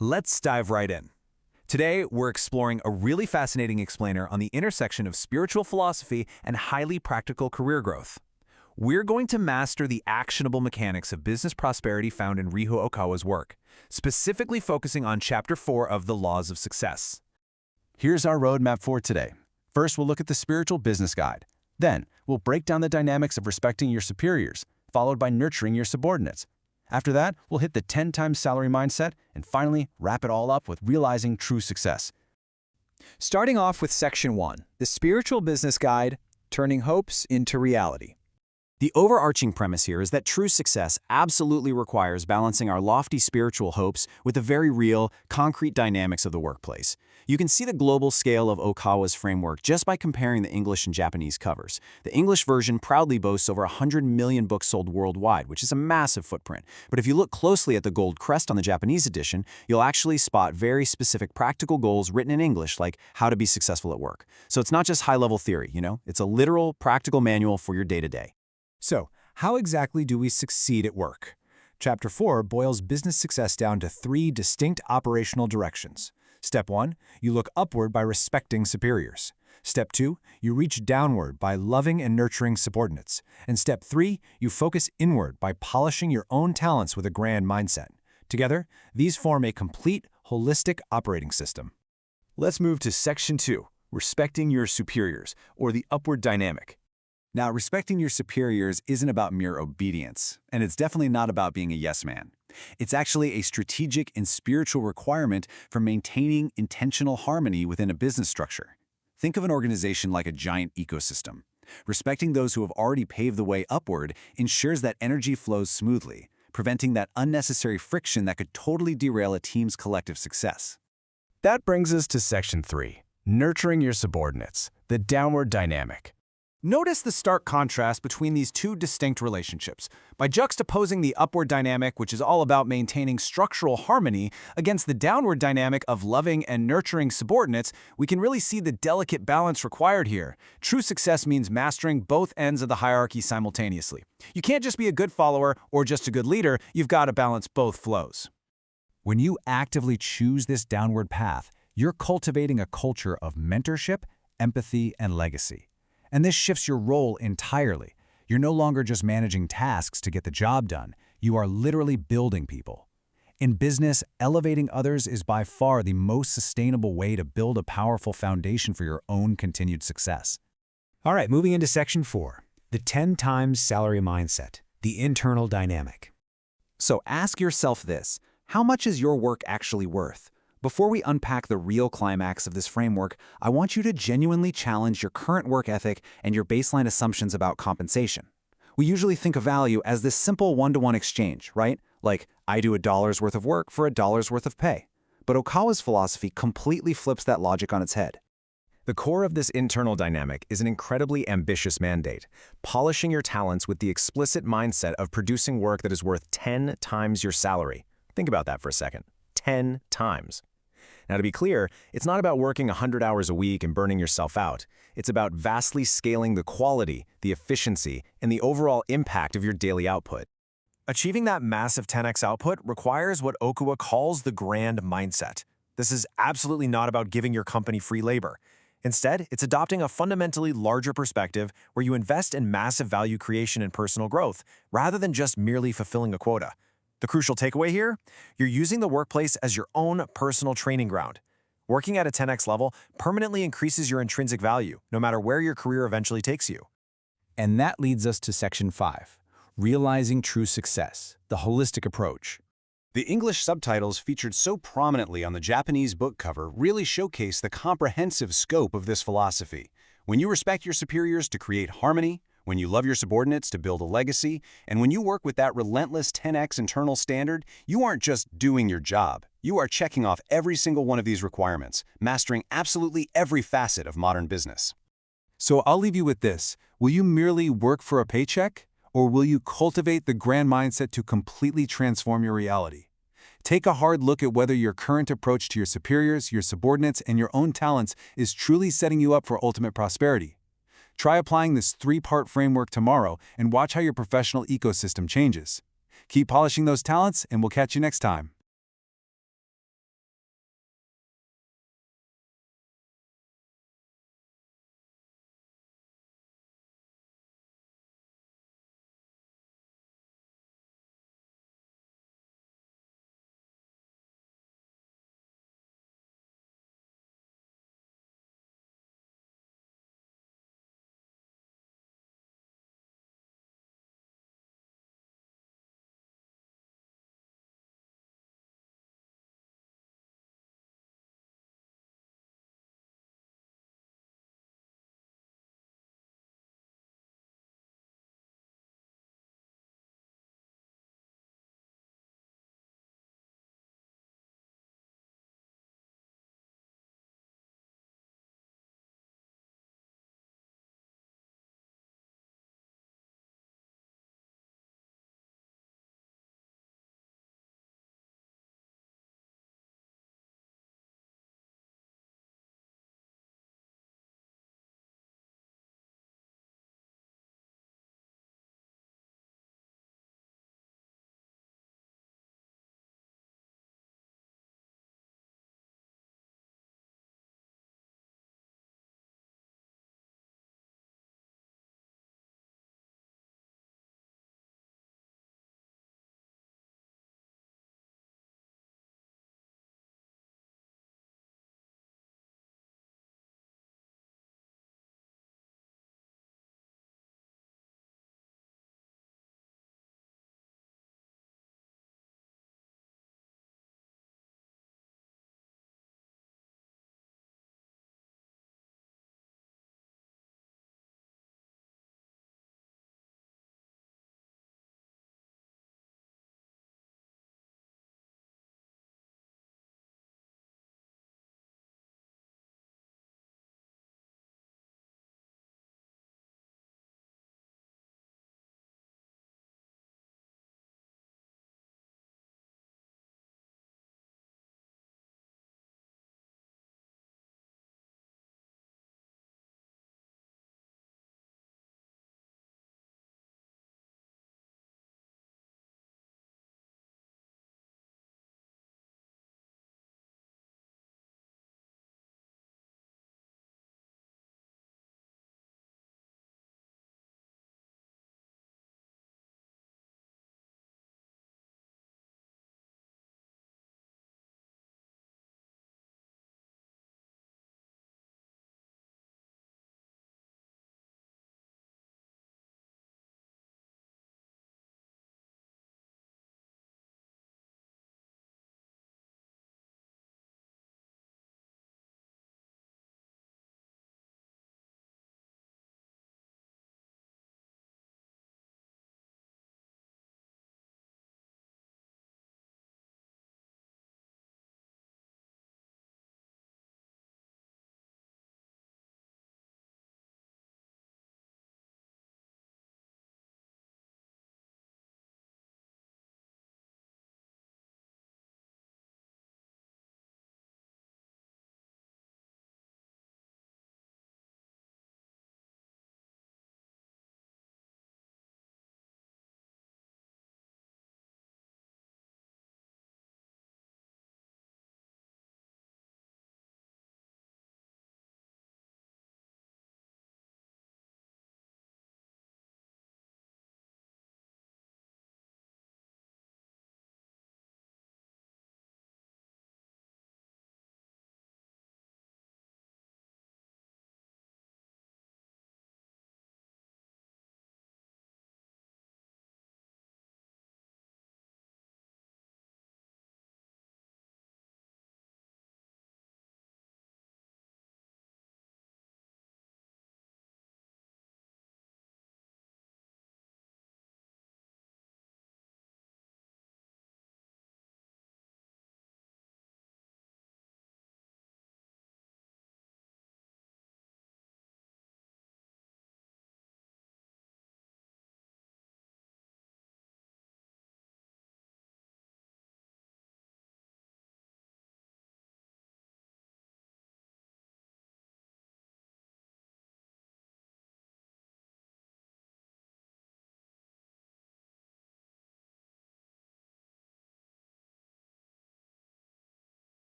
Let's dive right in. Today, we're exploring a really fascinating explainer on the intersection of spiritual philosophy and highly practical career growth. We're going to master the actionable mechanics of business prosperity found in Ryuho Okawa's work, specifically focusing on Chapter 4 of the Laws of Success. Here's our roadmap for today. First, we'll look at the spiritual business guide. Then, we'll break down the dynamics of respecting your superiors, followed by nurturing your subordinates. After that, we'll hit the 10 times salary mindset, and finally, wrap it all up with realizing true success. Starting off with Section 1, the Spiritual Business Guide, Turning Hopes into Reality. The overarching premise here is that true success absolutely requires balancing our lofty spiritual hopes with the very real, concrete dynamics of the workplace. You can see the global scale of Okawa's framework just by comparing the English and Japanese covers. The English version proudly boasts over 100 million books sold worldwide, which is a massive footprint. But if you look closely at the gold crest on the Japanese edition, you'll actually spot very specific practical goals written in English, like how to be successful at work. So it's not just high-level theory, it's a literal, practical manual for your day-to-day. So, how exactly do we succeed at work? Chapter 4 boils business success down to 3 distinct operational directions. Step 1, you look upward by respecting superiors. Step 2, you reach downward by loving and nurturing subordinates. And Step 3, you focus inward by polishing your own talents with a grand mindset. Together, these form a complete, holistic operating system. Let's move to Section 2, respecting your superiors, or the upward dynamic. Now, respecting your superiors isn't about mere obedience, and it's definitely not about being a yes man. It's actually a strategic and spiritual requirement for maintaining intentional harmony within a business structure. Think of an organization like a giant ecosystem. Respecting those who have already paved the way upward ensures that energy flows smoothly, preventing that unnecessary friction that could totally derail a team's collective success. That brings us to Section 3, nurturing your subordinates, the downward dynamic. Notice the stark contrast between these two distinct relationships. By juxtaposing the upward dynamic, which is all about maintaining structural harmony, against the downward dynamic of loving and nurturing subordinates, we can really see the delicate balance required here. True success means mastering both ends of the hierarchy simultaneously. You can't just be a good follower or just a good leader, you've got to balance both flows. When you actively choose this downward path, you're cultivating a culture of mentorship, empathy, and legacy. And this shifts your role entirely. You're no longer just managing tasks to get the job done. You are literally building people. In business, elevating others is by far the most sustainable way to build a powerful foundation for your own continued success. All right, moving into Section 4, the 10 times salary mindset, the internal dynamic. So ask yourself this: how much is your work actually worth? Before we unpack the real climax of this framework, I want you to genuinely challenge your current work ethic and your baseline assumptions about compensation. We usually think of value as this simple one-to-one exchange, right? Like, I do $1 worth of work for $1 worth of pay. But Okawa's philosophy completely flips that logic on its head. The core of this internal dynamic is an incredibly ambitious mandate, polishing your talents with the explicit mindset of producing work that is worth 10 times your salary. Think about that for a second. 10 times. Now, to be clear, it's not about working 100 hours a week and burning yourself out. It's about vastly scaling the quality, the efficiency, and the overall impact of your daily output. Achieving that massive 10x output requires what Okawa calls the grand mindset. This is absolutely not about giving your company free labor. Instead, it's adopting a fundamentally larger perspective where you invest in massive value creation and personal growth, rather than just merely fulfilling a quota. The crucial takeaway here? You're using the workplace as your own personal training ground. Working at a 10x level permanently increases your intrinsic value, no matter where your career eventually takes you. And that leads us to Section 5, realizing true success, the holistic approach. The English subtitles featured so prominently on the Japanese book cover really showcase the comprehensive scope of this philosophy. When you respect your superiors to create harmony, when you love your subordinates to build a legacy, and when you work with that relentless 10x internal standard, you aren't just doing your job. You are checking off every single one of these requirements, mastering absolutely every facet of modern business. So I'll leave you with this. Will you merely work for a paycheck, or will you cultivate the grand mindset to completely transform your reality? Take a hard look at whether your current approach to your superiors, your subordinates, and your own talents is truly setting you up for ultimate prosperity. Try applying this 3-part framework tomorrow and watch how your professional ecosystem changes. Keep polishing those talents, and we'll catch you next time.